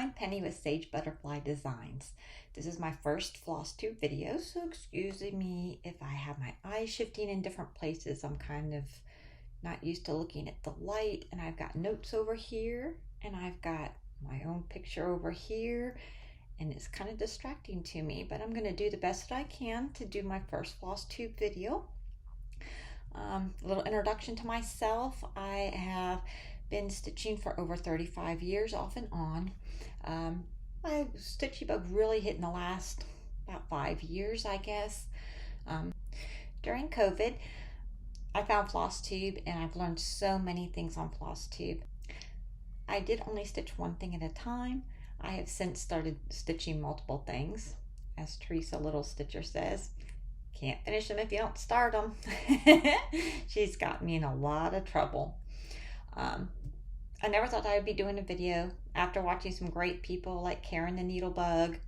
I'm Penny with Sage Butterfly Designs. This is my first Flosstube video, so excuse me if I have my eyes shifting in different places. I'm kind of not used to looking at the light, and I've got notes over here, and I've got my own picture over here, and it's kind of distracting to me, but I'm going to do the best that I can to do my first Flosstube video. A little introduction to myself. I have been stitching for over 35 years off and on. My stitchy bug really hit in the last about 5 years, I guess. During COVID, I found Flosstube and I've learned so many things on Flosstube. I did only stitch one thing at a time. I have since started stitching multiple things. As Teresa Little Stitcher says, can't finish them if you don't start them. She's got me in a lot of trouble. I never thought I would be doing a video after watching some great people like Karen the NeedleBugg,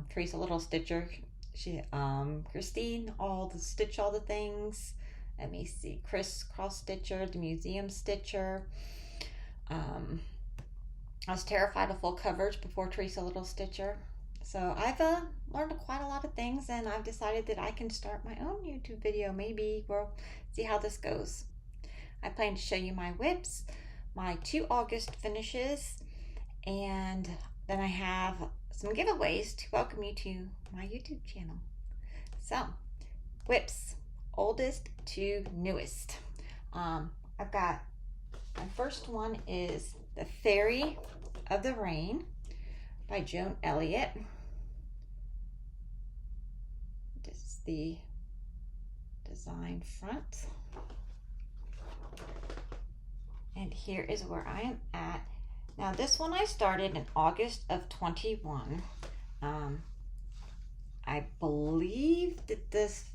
Teresa Little Stitcher, Christine, Stitch All the Things. Let me see, Chris Cross Stitcher, the Museum Stitcher. I was terrified of full coverage before Teresa Little Stitcher. So I've learned quite a lot of things, and I've decided that I can start my own YouTube video. Maybe we'll see how this goes. I plan to show you my WIPs, my 2 August finishes, and then I have some giveaways to welcome you to my YouTube channel. So, WIPs, oldest to newest. I've got, my first one is the Fairy of the Rain by Joan Elliott. This is the design front. And here is where I am at. Now this one I started in August of 21. I believe that this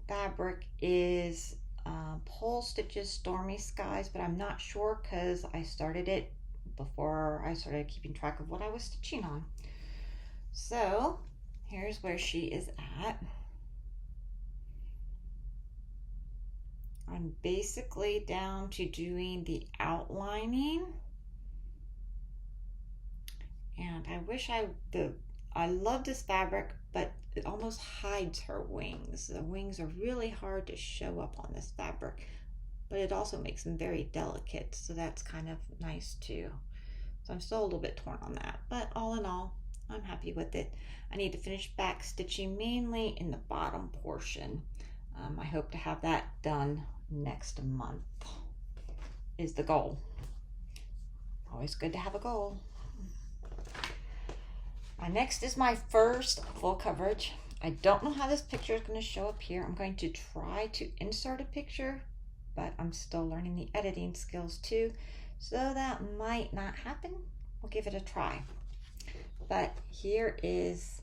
fabric is Polstitches Stormy Skies, but I'm not sure because I started it before I started keeping track of what I was stitching on. So here's where she is at. I'm basically down to doing the outlining, and I wish I love this fabric, but it almost hides her wings. The wings are really hard to show up on this fabric, but it also makes them very delicate, so that's kind of nice too. So I'm still a little bit torn on that, but all in all, I'm happy with it. I need to finish back stitching mainly in the bottom portion. I hope to have that done next month is the goal. Always good to have a goal. Next is my first full coverage. I don't know how this picture is going to show up here. I'm going to try to insert a picture, but I'm still learning the editing skills too, so that might not happen. We'll give it a try. But here is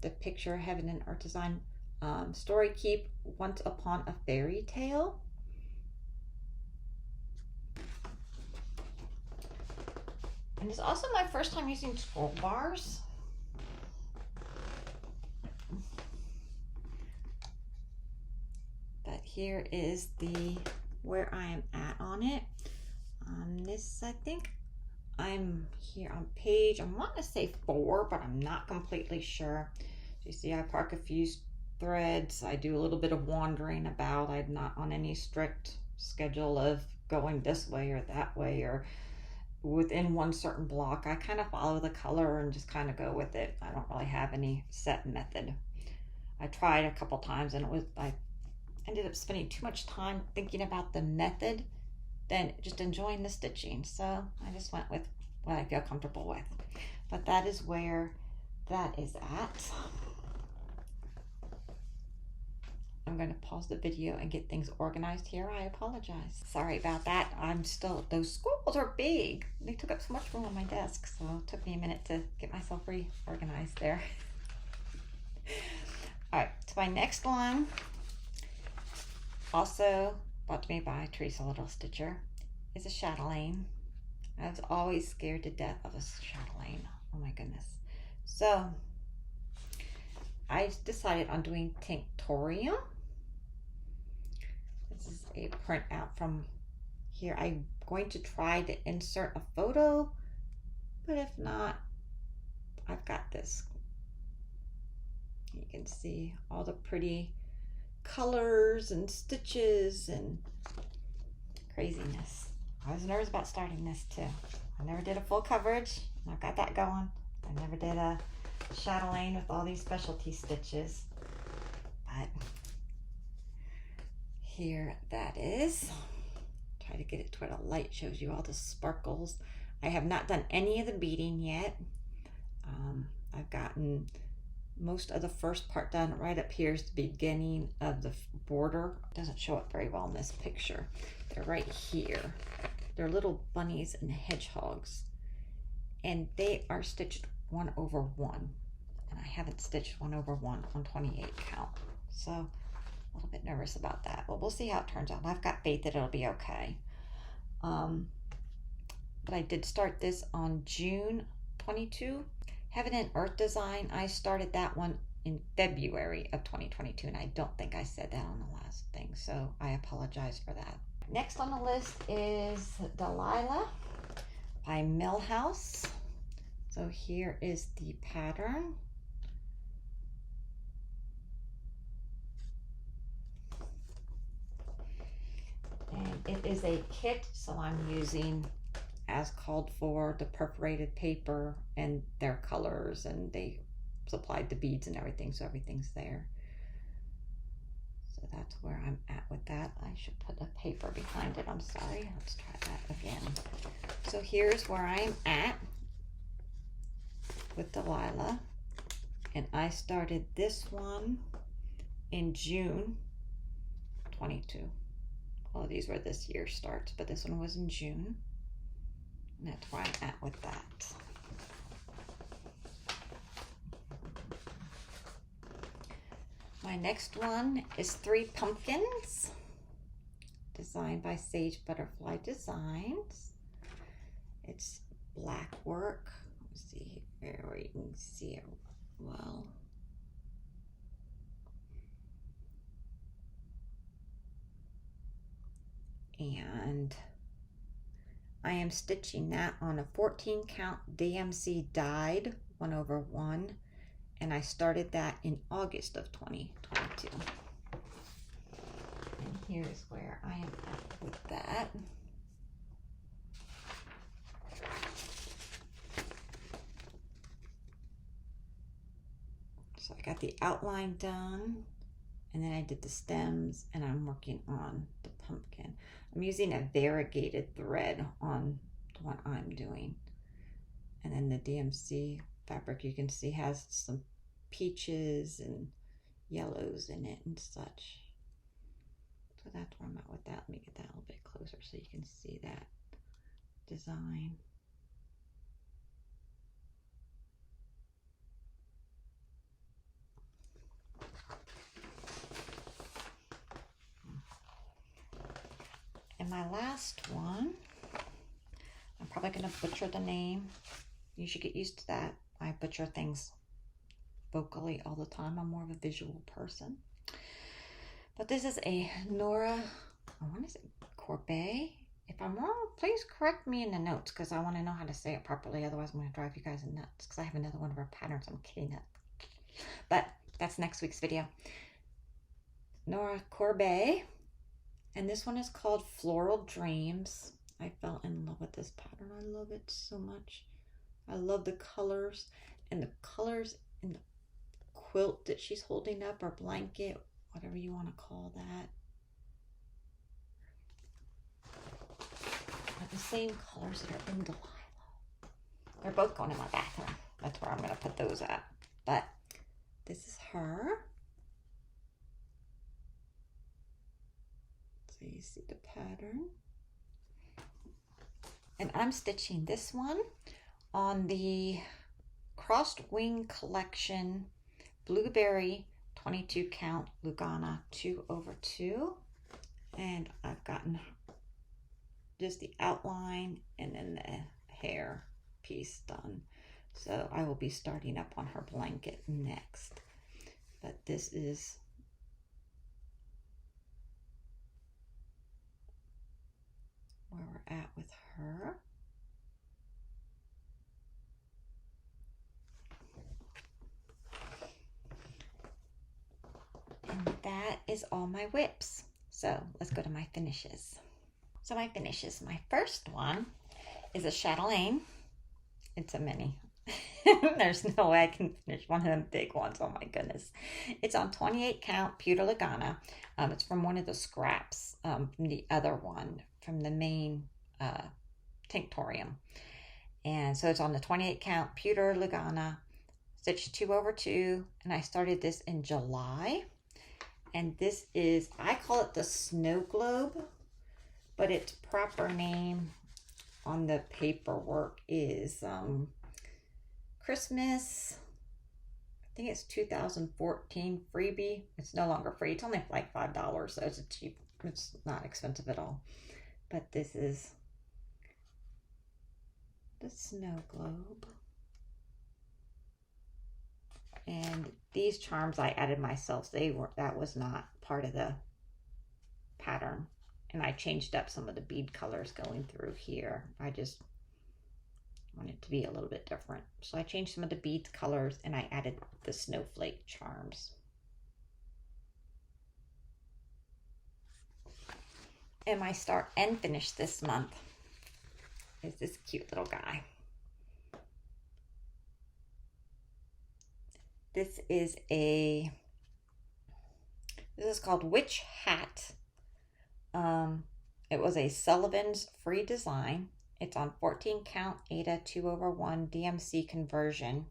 the picture Heaven and Earth Design Storykeep, Once Upon a Fairy Tale. And it's also my first time using scroll bars. But here is where I am at on it. This, I think I'm here on page, I want to say 4, but I'm not completely sure. You see, I park a few threads. I do a little bit of wandering about. I'm not on any strict schedule of going this way or that way or within one certain block. I kind of follow the color and just kind of go with it. I don't really have any set method. I tried a couple times and I ended up spending too much time thinking about the method than just enjoying the stitching. So I just went with what I feel comfortable with. But that is where that is at. I'm going to pause the video and get things organized here. I apologize. Sorry about that. Those scrolls are big. They took up so much room on my desk, so it took me a minute to get myself reorganized there. All right, so my next one, also bought to me by Teresa Little Stitcher, is a Chatelaine. I was always scared to death of a Chatelaine. Oh my goodness. So I decided on doing Tinctorium. This is a printout from here. I'm going to try to insert a photo, but if not, I've got this. You can see all the pretty colors and stitches and craziness. I was nervous about starting this too. I never did a full coverage. I've got that going. I never did a chatelaine with all these specialty stitches. But here that is. Try to get it to where the light shows you all the sparkles. I have not done any of the beading yet. I've gotten most of the first part done. Right up here is the beginning of the border. It doesn't show up very well in this picture. They're right here. They're little bunnies and hedgehogs, and they are stitched 1/1, and I haven't stitched 1/1 on 28 count, so a little bit nervous about that, but we'll see how it turns out. I've got faith that it'll be okay. But I did start this on June 22. Heaven and Earth Design, I started that one in February of 2022, and I don't think I said that on the last thing, so I apologize for that. Next on the list is Delilah by Millhouse. So here is the pattern. And it is a kit, so I'm using, as called for, the perforated paper and their colors, and they supplied the beads and everything, so everything's there. So that's where I'm at with that. I should put a paper behind it. I'm sorry. Let's try that again. So here's where I'm at with Delilah. And I started this one in June 22. All of these were this year's starts, but this one was in June. And that's where I'm at with that. My next one is 3 pumpkins, designed by Sage Butterfly Designs. It's Blackwork. Let's see where you can see it well. And I am stitching that on a 14 count DMC dyed 1/1, and I started that in August of 2022. And here's where I am at with that. So I got the outline done, and then I did the stems, and I'm working on the pumpkin. I'm using a variegated thread on the one I'm doing. And then the DMC fabric, you can see, has some peaches and yellows in it and such. So that's where I'm at with that. Let me get that a little bit closer so you can see that design. And my last one, I'm probably going to butcher the name. You should get used to that. I butcher things vocally all the time. I'm more of a visual person. But this is a Nora, I want to say Corbett. If I'm wrong, please correct me in the notes, because I want to know how to say it properly. Otherwise, I'm going to drive you guys nuts, because I have another one of her patterns. I'm kidding it. But that's next week's video. Nora Corbett. And this one is called Floral Dreams. I fell in love with this pattern. I love it so much. I love the colors, and the colors in the quilt that she's holding up, or blanket, whatever you want to call that, are the same colors that are in Delilah. They're both going in my bathroom. That's where I'm going to put those at. But this is her. So you see the pattern. And I'm stitching this one on the Crossed Wing Collection Blueberry 22 count Lugana 2/2. And I've gotten just the outline and then the hair piece done. So I will be starting up on her blanket next. But this is where we're at with her. is all my WIPs. So let's go to my finishes. So my finishes, my first one is a Chatelaine. It's a mini. There's no way I can finish one of them big ones. Oh my goodness. It's on 28 count pewter Lugana. It's from one of the scraps from the other one, from the main Tinctorium. And so it's on the 28 count pewter Lugana, stitched 2/2, and I started this in July. And this is, I call it the snow globe, but its proper name on the paperwork is Christmas, I think it's 2014 freebie. It's no longer free. It's only like $5, so it's cheap. It's not expensive at all. But this is the snow globe. And these charms I added myself. That was not part of the pattern. And I changed up some of the bead colors going through here. I just want it to be a little bit different. So I changed some of the bead colors and I added the snowflake charms. And my start and finish this month is this cute little guy. This is called Witch Hat. It was a Sullivan's free design. It's on 14 count Aida 2/1 DMC conversion.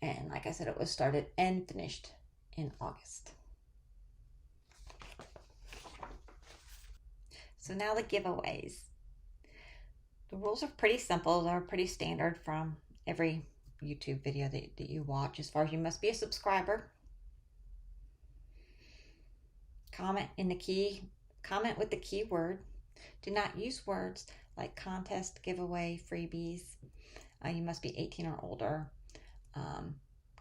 And like I said, it was started and finished in August. So now the giveaways. The rules are pretty simple. They're pretty standard from every YouTube video that you watch. As far as, you must be a subscriber. Comment with the keyword. Do not use words like contest, giveaway, freebies. You must be 18 or older.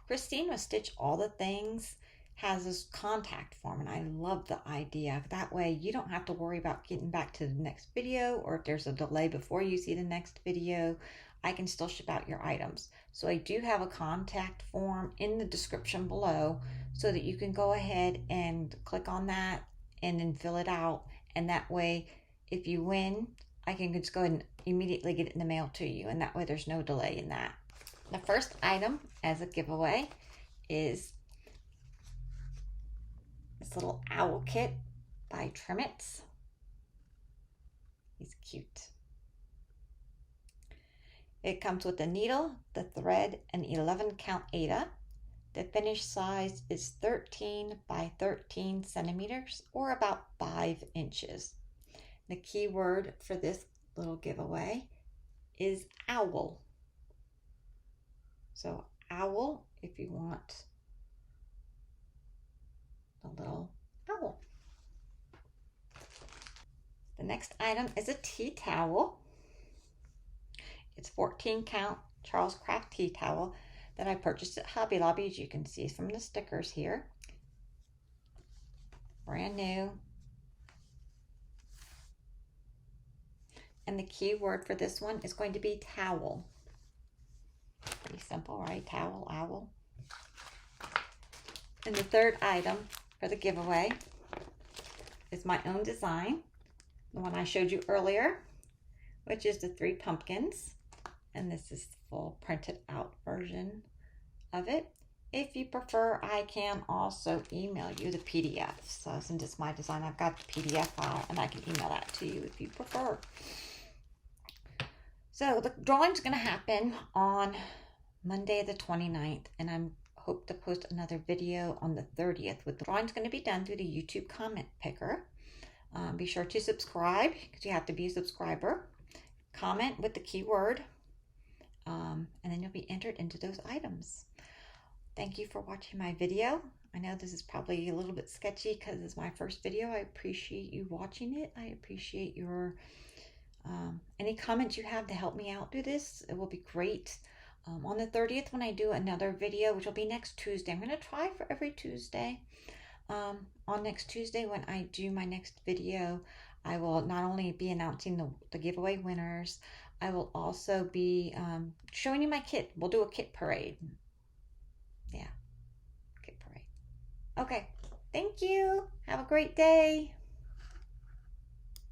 Christine with Stitch All the Things has this contact form, and I love the idea. That way you don't have to worry about getting back to the next video, or if there's a delay before you see the next video, I can still ship out your items. So I do have a contact form in the description below so that you can go ahead and click on that and then fill it out. And that way, if you win, I can just go ahead and immediately get it in the mail to you. And that way there's no delay in that. The first item as a giveaway is this little owl kit by Trimmets. He's cute. It comes with the needle, the thread, and 11 count Aida. The finished size is 13 by 13 centimeters, or about 5 inches. The keyword for this little giveaway is owl. So owl, if you want a little owl. The next item is a tea towel. It's 14 count Charles Craft tea towel that I purchased at Hobby Lobby, as you can see from the stickers here. Brand new. And the key word for this one is going to be towel. Pretty simple, right? Towel, owl. And the third item for the giveaway is my own design, the one I showed you earlier, which is the 3 pumpkins. And this is the full printed out version of it. If you prefer, I can also email you the PDF. So since it's my design, I've got the PDF file and I can email that to you if you prefer. So the drawing's going to happen on Monday the 29th, and I hope to post another video on the 30th. With the drawing's going to be done through the YouTube comment picker. Be sure to subscribe, because you have to be a subscriber. Comment with the keyword, and then you'll be entered into those items. Thank you for watching my video. I know this is probably a little bit sketchy because it's my first video. I appreciate you watching it. I appreciate your any comments you have to help me out do this. It will be great. On the 30th, when I do another video, which will be next Tuesday, I'm going to try for every Tuesday. On next Tuesday, when I do my next video, I will not only be announcing the giveaway winners, I will also be showing you my kit. We'll do a kit parade. Yeah, kit parade. Okay, Thank you. Have a great day.